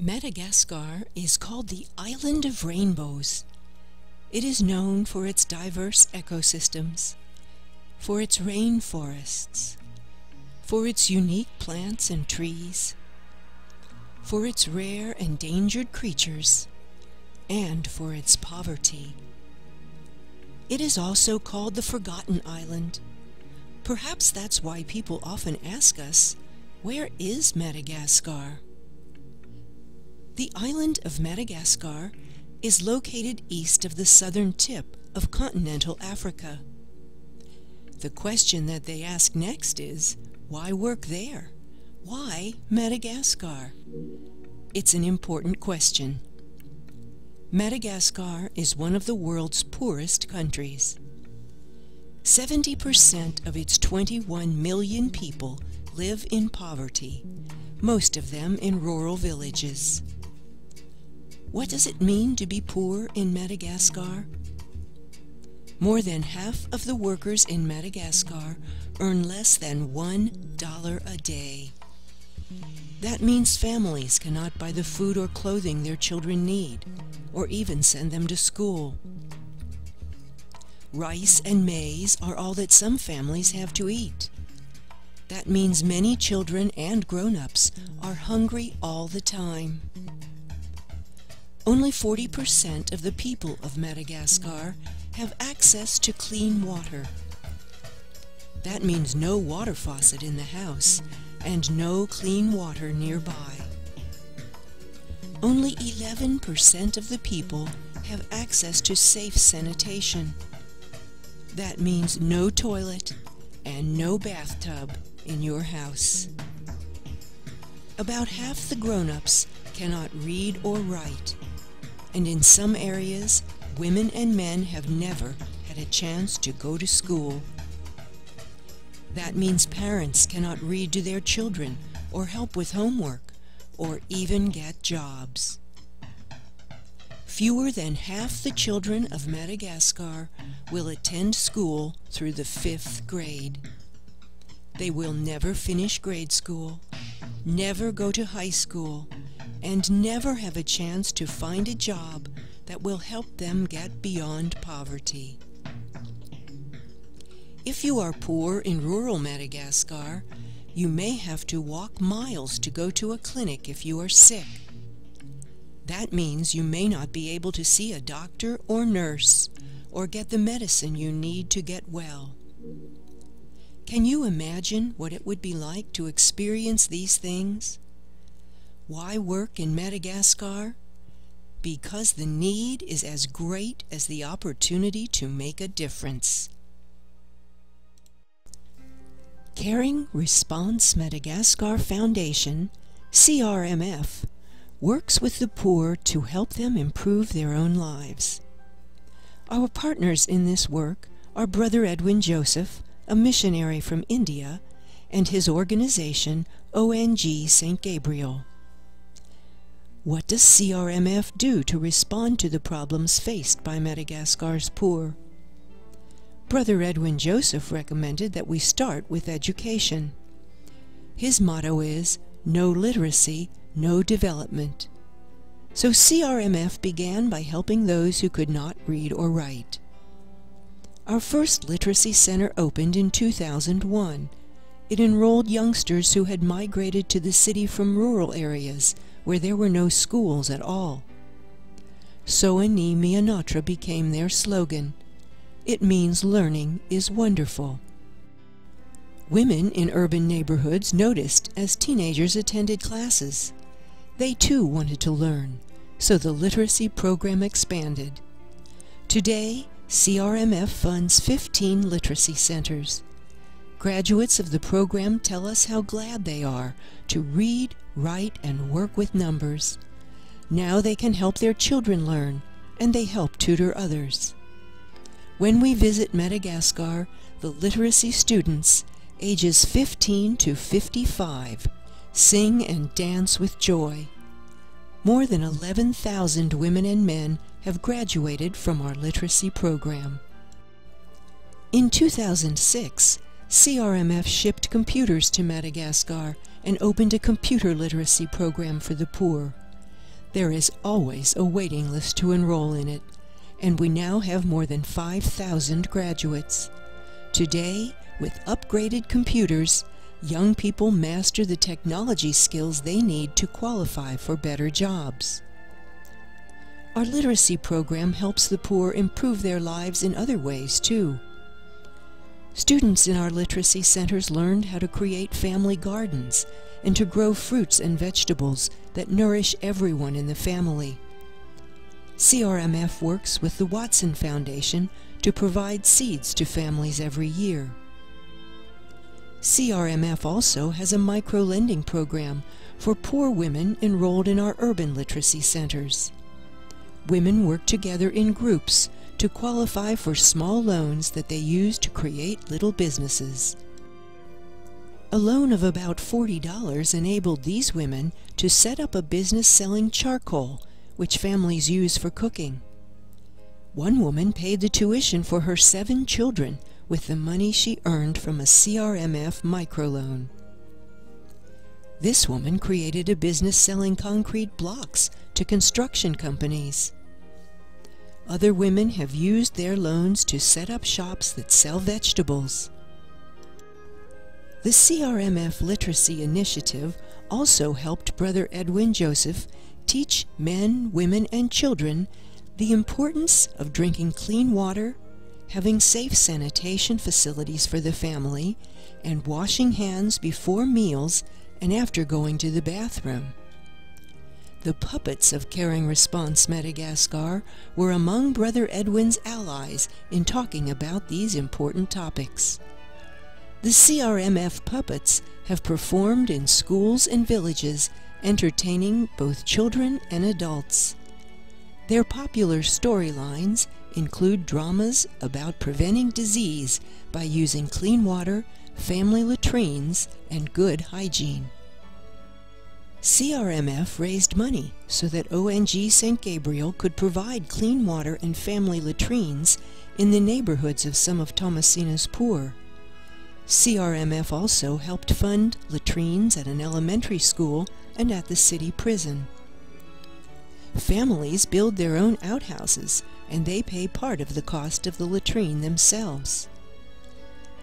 Madagascar is called the Island of Rainbows. It is known for its diverse ecosystems, for its rainforests, for its unique plants and trees, for its rare endangered creatures, and for its poverty. It is also called the Forgotten Island. Perhaps that's why people often ask us, where is Madagascar? The island of Madagascar is located east of the southern tip of continental Africa. The question that they ask next is, why work there? Why Madagascar? It's an important question. Madagascar is one of the world's poorest countries. 70% of its 21 million people live in poverty, most of them in rural villages. What does it mean to be poor in Madagascar? More than half of the workers in Madagascar earn less than $1 a day. That means families cannot buy the food or clothing their children need, or even send them to school. Rice and maize are all that some families have to eat. That means many children and grown-ups are hungry all the time. Only 40% of the people of Madagascar have access to clean water. That means no water faucet in the house and no clean water nearby. Only 11% of the people have access to safe sanitation. That means no toilet and no bathtub in your house. About half the grown-ups cannot read or write, and in some areas, women and men have never had a chance to go to school. That means parents cannot read to their children or help with homework or even get jobs. Fewer than half the children of Madagascar will attend school through the 5th grade. They will never finish grade school, never go to high school, and never have a chance to find a job that will help them get beyond poverty. If you are poor in rural Madagascar, you may have to walk miles to go to a clinic if you are sick. That means you may not be able to see a doctor or nurse or get the medicine you need to get well. Can you imagine what it would be like to experience these things? Why work in Madagascar? Because the need is as great as the opportunity to make a difference. Caring Response Madagascar Foundation, CRMF, works with the poor to help them improve their own lives. Our partners in this work are Brother Edwin Joseph, a missionary from India, and his organization, ONG St. Gabriel. What does CRMF do to respond to the problems faced by Madagascar's poor? Brother Edwin Joseph recommended that we start with education. His motto is, no literacy, no development. So CRMF began by helping those who could not read or write. Our first literacy center opened in 2001. It enrolled youngsters who had migrated to the city from rural areas where there were no schools at all. Soani Mianatra became their slogan. It means learning is wonderful. Women in urban neighborhoods noticed as teenagers attended classes. They too wanted to learn, so the literacy program expanded. Today, CRMF funds 15 literacy centers. Graduates of the program tell us how glad they are to read, write, and work with numbers. Now they can help their children learn, and they help tutor others. When we visit Madagascar, the literacy students, ages 15 to 55, sing and dance with joy. More than 11,000 women and men have graduated from our literacy program. In 2006, CRMF shipped computers to Madagascar and opened a computer literacy program for the poor. There is always a waiting list to enroll in it, and we now have more than 5,000 graduates. Today, with upgraded computers, young people master the technology skills they need to qualify for better jobs. Our literacy program helps the poor improve their lives in other ways, too. Students in our literacy centers learned how to create family gardens and to grow fruits and vegetables that nourish everyone in the family. CRMF works with the Watson Foundation to provide seeds to families every year. CRMF also has a micro-lending program for poor women enrolled in our urban literacy centers. Women work together in groups to qualify for small loans that they use to create little businesses. A loan of about $40 enabled these women to set up a business selling charcoal, which families use for cooking. One woman paid the tuition for her 7 children with the money she earned from a CRMF microloan. This woman created a business selling concrete blocks to construction companies. Other women have used their loans to set up shops that sell vegetables. The CRMF Literacy Initiative also helped Brother Edwin Joseph teach men, women, and children the importance of drinking clean water, having safe sanitation facilities for the family, and washing hands before meals and after going to the bathroom. The puppets of Caring Response Madagascar were among Brother Edwin's allies in talking about these important topics. The CRMF puppets have performed in schools and villages, entertaining both children and adults. Their popular storylines include dramas about preventing disease by using clean water, family latrines, and good hygiene. CRMF raised money so that ONG St. Gabriel could provide clean water and family latrines in the neighborhoods of some of Toamasina's poor. CRMF also helped fund latrines at an elementary school and at the city prison. Families build their own outhouses, and they pay part of the cost of the latrine themselves.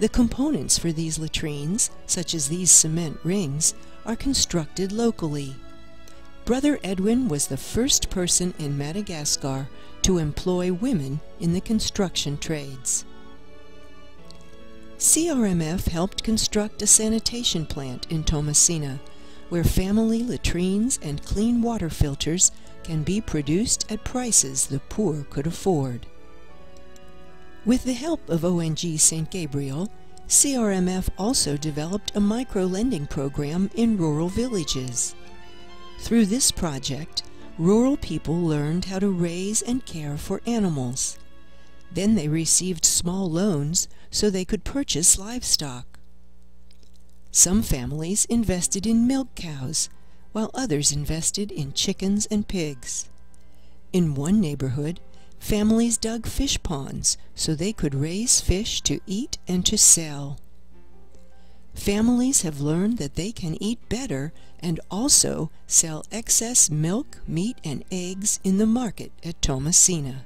The components for these latrines, such as these cement rings, are constructed locally. Brother Edwin was the first person in Madagascar to employ women in the construction trades. CRMF helped construct a sanitation plant in Toamasina, where family latrines and clean water filters can be produced at prices the poor could afford. With the help of ONG St. Gabriel, CRMF also developed a micro-lending program in rural villages. Through this project, rural people learned how to raise and care for animals. Then they received small loans so they could purchase livestock. Some families invested in milk cows, while others invested in chickens and pigs. In one neighborhood, families dug fish ponds so they could raise fish to eat and to sell. Families have learned that they can eat better and also sell excess milk, meat, and eggs in the market at Toamasina.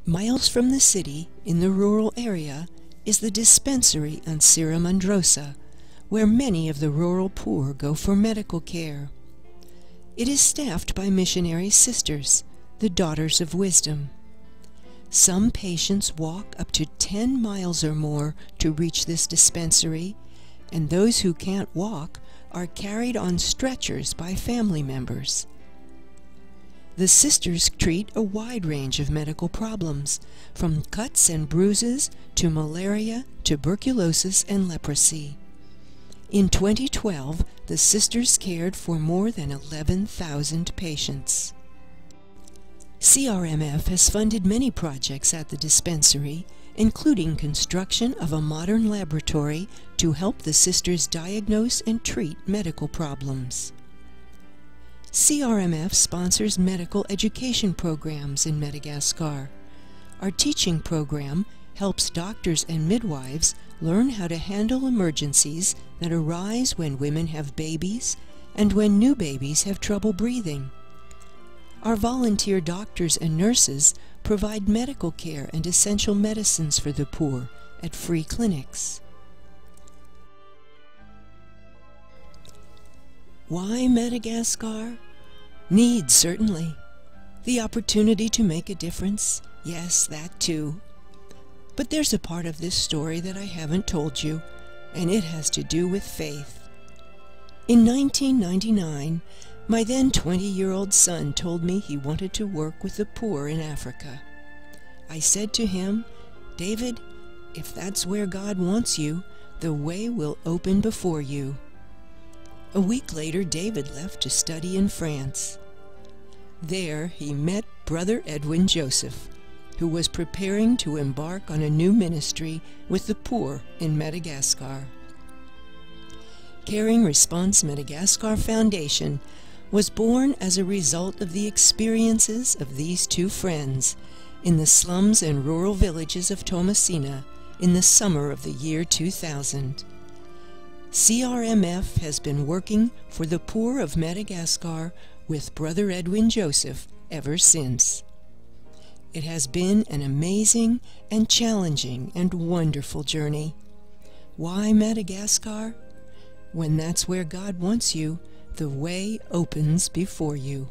Miles from the city, in the rural area, is the dispensary on Mandrosa, where many of the rural poor go for medical care. It is staffed by missionary sisters, the Daughters of Wisdom. Some patients walk up to 10 miles or more to reach this dispensary, and those who can't walk are carried on stretchers by family members. The sisters treat a wide range of medical problems, from cuts and bruises to malaria, tuberculosis, and leprosy. In 2012, the sisters cared for more than 11,000 patients. CRMF has funded many projects at the dispensary, including construction of a modern laboratory to help the sisters diagnose and treat medical problems. CRMF sponsors medical education programs in Madagascar. Our teaching program helps doctors and midwives learn how to handle emergencies that arise when women have babies, and when new babies have trouble breathing. Our volunteer doctors and nurses provide medical care and essential medicines for the poor at free clinics. Why Madagascar? Need, certainly. The opportunity to make a difference? Yes, that too. But there's a part of this story that I haven't told you, and it has to do with faith. In 1999, my then 20-year-old son told me he wanted to work with the poor in Africa. I said to him, "David, if that's where God wants you, the way will open before you." A week later, David left to study in France. There he met Brother Edwin Joseph, who was preparing to embark on a new ministry with the poor in Madagascar. Caring Response Madagascar Foundation was born as a result of the experiences of these two friends in the slums and rural villages of Toamasina in the summer of the year 2000. CRMF has been working for the poor of Madagascar with Brother Edwin Joseph ever since. It has been an amazing and challenging and wonderful journey. Why Madagascar? When that's where God wants you, the way opens before you.